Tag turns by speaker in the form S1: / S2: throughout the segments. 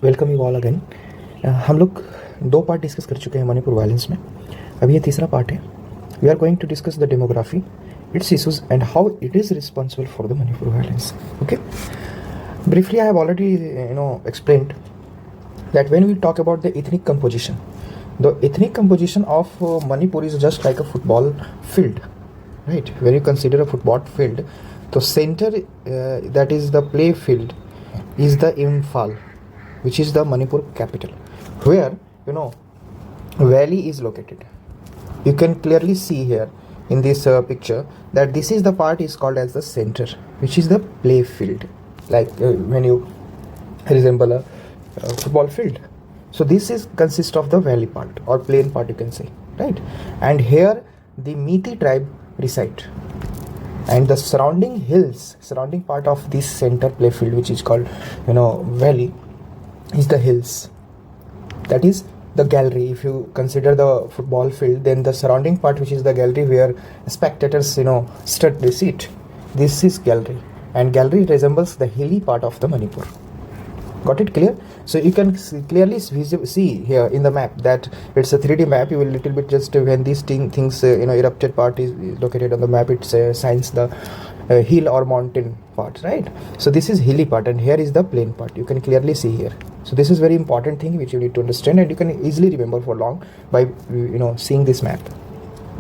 S1: Welcome you all again. हम लोग 2 part discuss कर चुके हैं मणिपुर वायलेंस में। अभी ये तीसरा पार्ट है। We are going to discuss the demography, its issues and how it is responsible for the Manipur violence. Okay, briefly I have already explained that when we talk about the ethnic composition, the ethnic composition of Manipur is just like a football field, right? When you consider a football field, the center that is the play field is the Imphal, which is the Manipur capital, where valley is located. You can clearly see here in this picture that this is the part is called as the center, which is the play field, like when you resemble a football field. So this is consist of the valley part or plain part, you can say, right? And here the Methi tribe reside, and the surrounding hills, surrounding part of this center play field, which is called valley, is the hills. That is the gallery. If you consider the football field, then the surrounding part, which is the gallery where spectators sit, this is gallery, and gallery resembles the hilly part of the Manipur. Got it clear? So you can clearly see here in the map that it's a 3D map. You will little bit just when these things erupted part is located on the map, it signs the hill or mountain part, right? So this is hilly part and here is the plain part. You can clearly see here. So this is very important thing which you need to understand, and you can easily remember for long by seeing this map.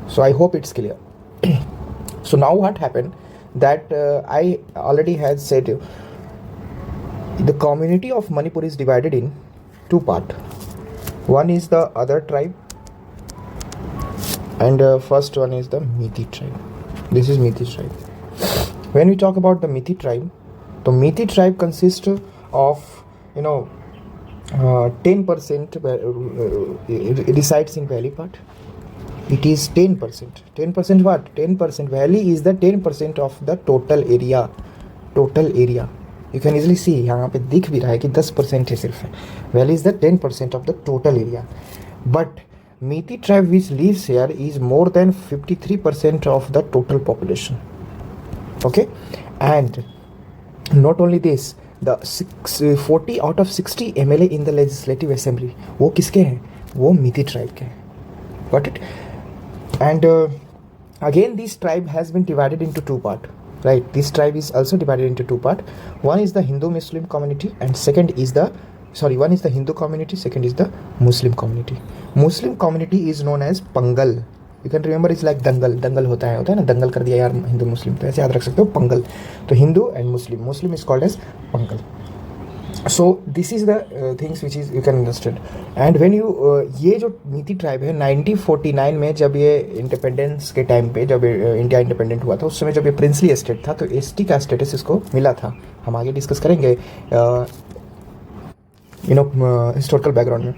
S1: So I hope it's clear. So now what happened that I already had said the community of Manipur is divided in 2 parts. One is the other tribe, and first one is the Methi tribe. This is Methi tribe. When we talk about the Methi tribe, the Methi tribe consists of 10% resides in valley part. It is 10%. 10% what? 10% valley is the 10% of the total area. Total area. You can easily see यहाँ पे दिख भी रहा है कि 10% है सिर्फ है. Valley is the 10% of the total area. But Methi tribe which lives here is more than 53% of the total population. Okay, and not only this, the 40 out of 60 MLA in the legislative assembly वो किसके हैं? वो Methi tribe के हैं. Got it? And again this tribe has been divided into 2 parts. Right, this tribe is also divided into 2 parts. One is the Hindu-Muslim community, and one is the Hindu community, second is the Muslim community. Muslim community is known as Pangal. You can remember it's like दंगल होता है ना, दंगल कर दिया यार हिंदू मुस्लिम, तो ऐसे याद रख सकते हो पंगल. तो Hindu and Muslim is called as पंगल. So this is the things which is you can understand. And when you ये जो मीती ट्राइब है 1949 में जब ये इंडिपेंडेंस के टाइम पे जब इंडिया इंडिपेंडेंट हुआ था, उस समय जब ये प्रिंसली एस्टेट था तो एसटी का स्टेटस इसको मिला था. हम आगे डिस्कस करेंगे हिस्टोरिकल बैकग्राउंड में.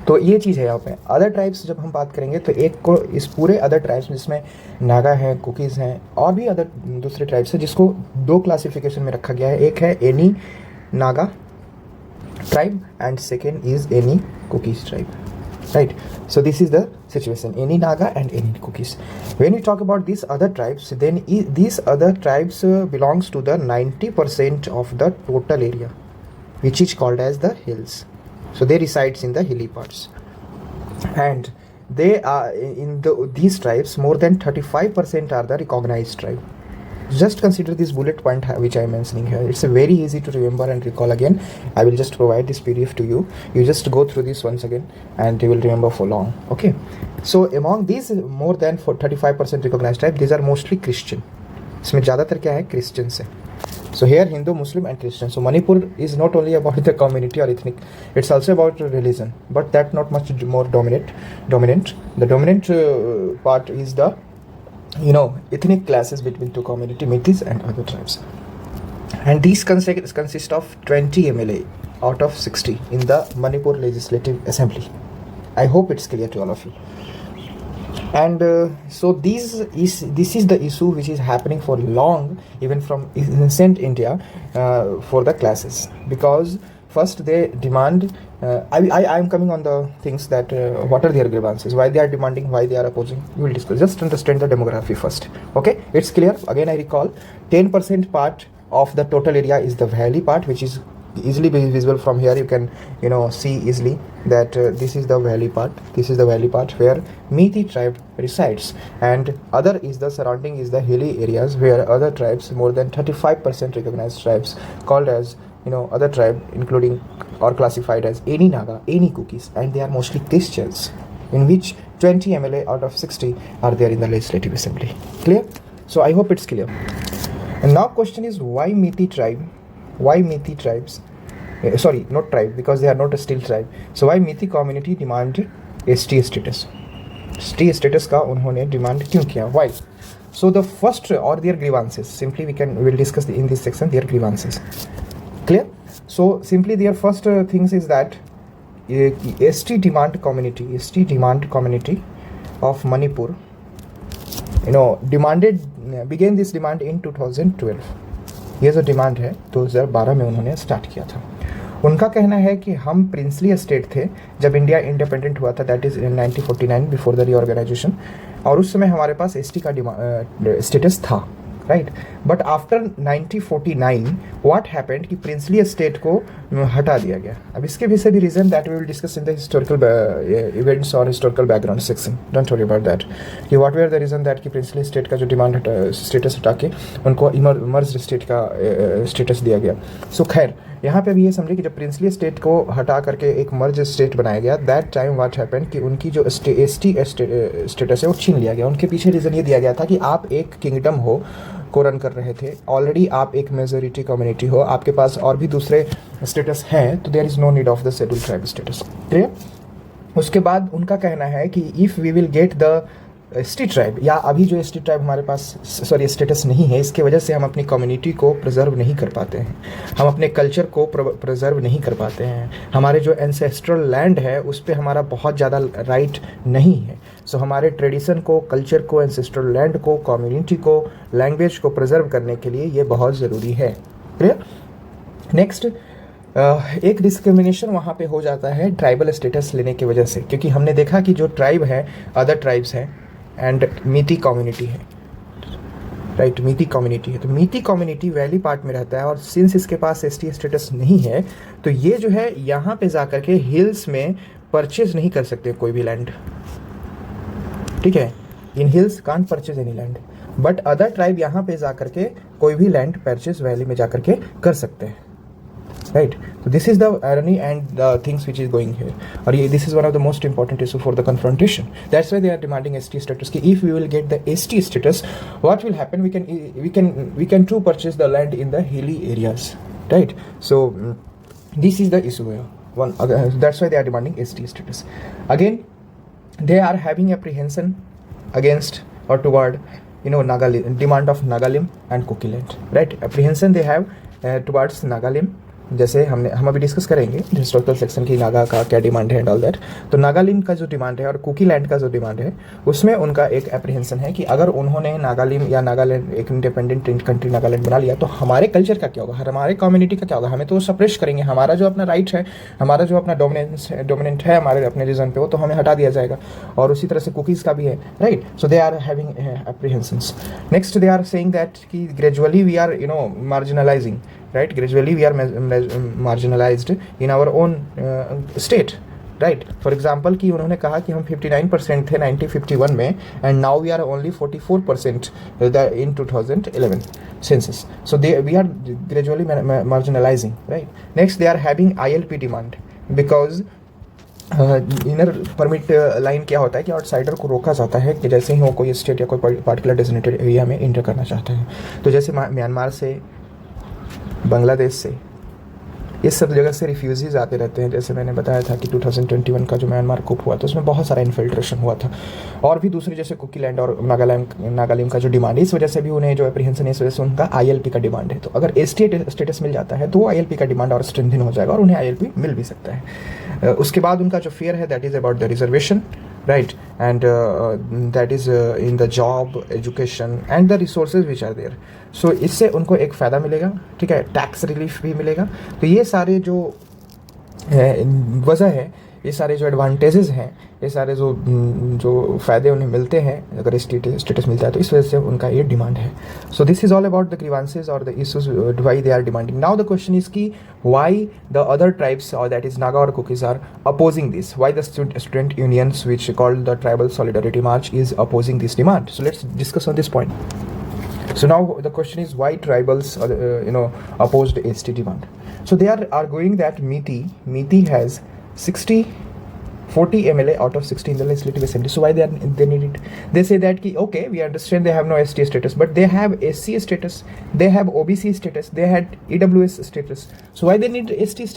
S1: तो ये चीज़ है यहाँ पे. अदर ट्राइब्स जब हम बात करेंगे तो एक को इस पूरे अदर ट्राइब्स जिसमें नागा हैं, कुकीज़ हैं और भी अदर दूसरे ट्राइब्स हैं, जिसको 2 क्लासिफिकेशन में रखा गया है. एक है any Naga tribe and second is any cookies tribe, right? So this is the situation, any Naga and any cookies. When we talk about these other tribes, then these other tribes belongs to the 90% of the total area, which is called as the hills. So they resides in the hilly parts, and they are in these tribes more than 35% are the recognized tribe. Just consider this bullet point which I am mentioning here. It's a very easy to remember and recall again. I will just provide this PDF to you. You just go through this once again and you will remember for long. Okay. So among these more than 35% recognized tribe, these are mostly Christian. इसमें ज़्यादातर क्या है? Christians है. So here Hindu, Muslim and Christian. So Manipur is not only about the community or ethnic, it's also about religion. But that not much more dominant. The dominant part is the ethnic classes between 2 community, Metis and other tribes. And these consist of 20 MLA out of 60 in the Manipur Legislative Assembly. I hope it's clear to all of you. And so this is the issue which is happening for long, even from ancient India, for the classes, because first they demand I am coming on the things that what are their grievances, why they are demanding, why they are opposing. We will discuss. Just understand the demography first. Okay, it's clear. Again I recall 10% part of the total area is the valley part, which is easily visible from here. You can see easily that this is the valley part. This is the valley part where Methi tribe resides, and other is the surrounding is the hilly areas where other tribes, more than 35% recognized tribes called as other tribe, including or classified as Any Naga, Any Cookies, and they are mostly Christians, in which 20 MLA out of 60 are there in the legislative assembly. Clear? So I hope it's clear. And now question is, why Methi tribe? Why Methi tribes? Sorry, not tribe, because they are not a still tribe. So why Methi community demanded ST status? ST status का उन्होंने demand क्यों किया? Why? So the first, or their grievances. Simply we'll discuss in this section their grievances. Clear? So simply their first things is that ST demand community of Manipur began this demand in 2012. ये जो demand है 2012 में उन्होंने start किया था. उनका कहना है कि हम प्रिंसली स्टेट थे जब इंडिया इंडिपेंडेंट हुआ था, that is in 1949 before the reorganisation, और उस समय हमारे पास एसटी का स्टेटस था, right. But after 1949 what happened कि प्रिंसली स्टेट को हटा दिया गया. अब इसके पीछे भी reason that we will discuss in the historical events और historical background section. Don't worry about that कि what were the reason that कि प्रिंसली स्टेट का जो डिमांड स्टेटस हटा के उनको मर्ज स्टेट का स्टेटस दिया गया. सो खैर यहाँ पे भी ये समझे कि जब प्रिंसली स्टेट को हटा करके एक मर्ज स्टेट बनाया गया, दैट टाइम व्हाट हैपेंड कि उनकी जो एसटी स्टेटस है वो छीन लिया गया. उनके पीछे रीज़न ये दिया गया था कि आप एक किंगडम को रन कर रहे थे, ऑलरेडी आप एक मेजोरिटी कम्युनिटी हो, आपके पास और भी दूसरे स्टेटस हैं, तो there is no need of the schedule tribe status. Clear? उसके बाद उनका कहना है कि if we will get the ST tribe, या अभी जो एसटी ट्राइब हमारे पास स्टेटस नहीं है, इसके वजह से हम अपनी कम्युनिटी को प्रिजर्व नहीं कर पाते हैं, हम अपने कल्चर को प्रिजर्व नहीं कर पाते हैं, हमारे जो एंसेस्ट्रल लैंड है उस पर हमारा बहुत ज़्यादा राइट नहीं है. सो हमारे ट्रेडिशन को, कल्चर को, एंसेस्ट्रल लैंड को, कम्युनिटी को, लैंग्वेज को प्रिजर्व करने के लिए ये बहुत ज़रूरी है. क्लियर? नेक्स्ट, एक डिस्क्रिमिनेशन वहाँ पे हो जाता है ट्राइबल स्टेटस लेने की वजह से, क्योंकि हमने देखा कि जो ट्राइब है, अदर ट्राइब्स हैं एंड मीती कम्युनिटी है, राइट. मीती कम्युनिटी है, तो मीती कम्युनिटी वैली पार्ट में रहता है, और सिंस इसके पास एसटी स्टेटस नहीं है, तो ये जो है यहाँ पे जा करके हिल्स में परचेज नहीं कर सकते कोई भी लैंड. ठीक है, in hills can't purchase any land, but other tribe यहाँ पे जा करके कोई भी लैंड परचेज वैली में जा करके कर सकते हैं, right. So this is the irony and the things which is going here, or this is one of the most important issue for the confrontation. That's why they are demanding ST status. If we will get the ST status, what will happen? We can too purchase the land in the hilly areas, right? So this is the issue here. That's why they are demanding ST status. Again, they are having apprehension against or toward Nagalim, demand of Nagalim and Kukiland, right? Apprehension they have towards Nagalim. जैसे हम अभी discuss करेंगे historical section की नागा का क्या demand है and all that. तो नागालिम का जो डिमांड है और कुकी लैंड का जो डिमांड है, उसमें उनका एक एप्रीहेंशन है कि अगर उन्होंने नागालिम या नागालैंड एक इंडिपेंडेंट कंट्री नागालैंड बना लिया, तो हमारे कल्चर का क्या होगा, हमारे कम्युनिटी का क्या होगा, हमें तो सप्रेस करेंगे, हमारा जो अपना राइट है, हमारा जो अपना डोमिनेंट है हमारे अपने रीजन पे, वो तो हमें हटा दिया जाएगा, और उसी तरह से कुकीज़ का भी है, right. So they are having apprehensions. Next, they are saying that कि gradually we are marginalising, right. Gradually we are marginalized in our own state, right. For example कि उन्होंने कहा कि हम 59% थे 1951 में, and now we are only 44% in 2011 census. So we are gradually marginalizing, right. Next, they are having ILP demand because inner permit line क्या होता है कि आउटसाइडर को रोका जाता है कि जैसे ही वो कोई स्टेट या कोई पार्टिकुलर डेजिग्नेटेड एरिया में इंटर करना चाहता है. तो जैसे म्यांमार से, बांग्लादेश से, ये सब जगह से रिफ्यूजीज आते रहते हैं. जैसे मैंने बताया था कि 2021 का जो म्यांमार कूप हुआ था उसमें बहुत सारा इन्फिल्ट्रेशन हुआ था, और भी दूसरी जैसे कुकीलैंड और नागालैंड का जो डिमांड है, इस वजह से भी उन्हें जो एप्रीहेंशन है, इस वजह से उनका ILP का डिमांड है. तो अगर एसटी स्टेटस मिल जाता है तो वो ILP का डिमांड और स्ट्रेंथन हो जाएगा और उन्हें ILP मिल भी सकता है. उसके बाद उनका जो फेयर है that is about the reservation, right, and that is in the job, education and the resources which are there. So इससे उनको एक फ़ायदा मिलेगा, ठीक है, टैक्स रिलीफ भी मिलेगा. तो ये सारे जो वजह है ये सारे जो एडवांटेजेस हैं, ये सारे जो फ़ायदे उन्हें मिलते हैं अगर स्टेटस मिलता है, तो इस वजह से उनका ये डिमांड है. So this is all about the grievances और the issues why they are demanding. Now the question is कि वाई द अदर ट्राइब्स और दैट इज नागा और Kukis are opposing this, why the student unions which called the tribal solidarity march is opposing this demand. So let's discuss on this point. So now the question is why tribals opposed ST demand. So they are arguing that Miti has 40 MLA out of 60 in the legislative assembly. So why they need it? They say that okay, we understand they have no ST status, but they have SC status, they have OBC status, they had EWS status. So why they need ST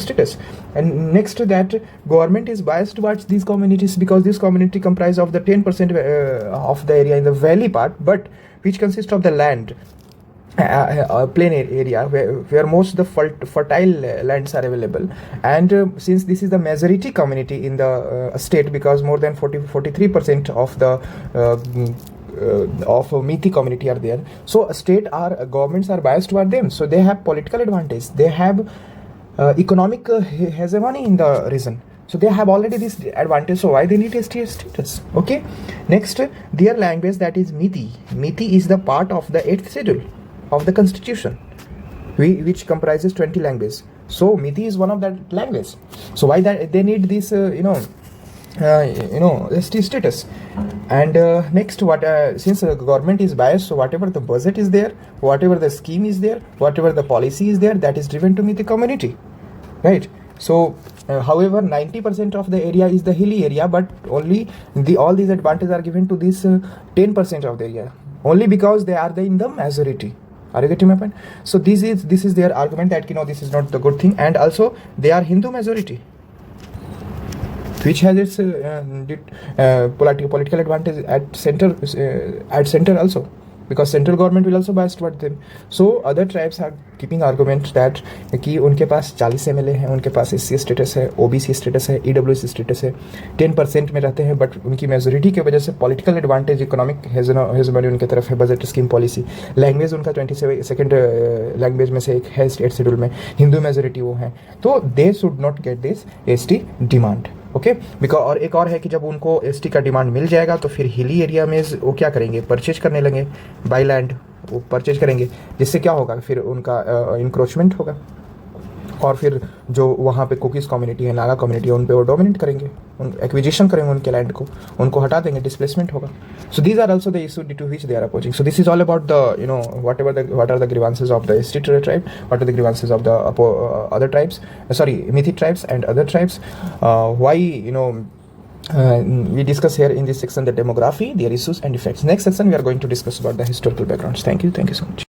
S1: status? And next to that, government is biased towards these communities because this community comprise of the 10% of the area in the valley part, but which consists of the land, plain area where most the fertile lands are available. And since this is the majority community in the state, because more than 43% of the of Methi community are there, so governments are biased toward them, so they have political advantage, they have economic hegemony in the region. So they have already this advantage, so why they need ST status? Okay. Next, their language, that is Methi. Methi is the part of the 8th schedule of the constitution, which comprises 20 languages. So Methi is one of that language. So why that they need this ST status? And next, since the government is biased, so whatever the budget is there, whatever the scheme is there, whatever the policy is there, that is driven to Methi community, right? So however, 90% of the area is the hilly area, but only all these advantages are given to this 10% of the area, only because they are in the majority. Are you getting my point? So this is their argument that this is not the good thing. And also they are Hindu majority, which has its political advantage at center also, because central government will also bias toward them. So other tribes are keeping argument that कि उनके पास 40 MLA हैं, उनके पास SC status है, OBC status है, EWS status है, 10% में रहते हैं, बट उनकी मेजोरिटी की वजह से पॉलिटिकल एडवांटेज, इकोनॉमिक हेजेमनी उनके तरफ है, बजट स्कीम पॉलिसी, लैंग्वेज उनका 22nd लैंग्वेज में से एक है स्टेट शेड्यूल में, हिंदू मेजोरिटी वो हैं, तो they should not get this ST demand. Okay. Because और एक और है कि जब उनको ST का डिमांड मिल जाएगा तो फिर हिली एरिया में वो क्या करेंगे, परचेज करने लगे, बाई लैंड वो परचेज करेंगे, जिससे क्या होगा, फिर उनका इंक्रोचमेंट होगा, और फिर जो वहाँ पे कुकीज़ कम्युनिटी है, नागा कम्युनिटी है, उन पे वो डोमिनेट करेंगे, एक्विजिशन करेंगे उनके लैंड को, उनको हटा देंगे, डिस्प्लेसमेंट होगा. So these are also the issue due to which they are opposing. So this is all about the what are the grievances of the ST tribe, what are the grievances of the other tribes, Methi tribes and other tribes. Why we discuss here in this section the demography, their issues and effects. Next section we are going to discuss about the historical backgrounds. Thank you so much.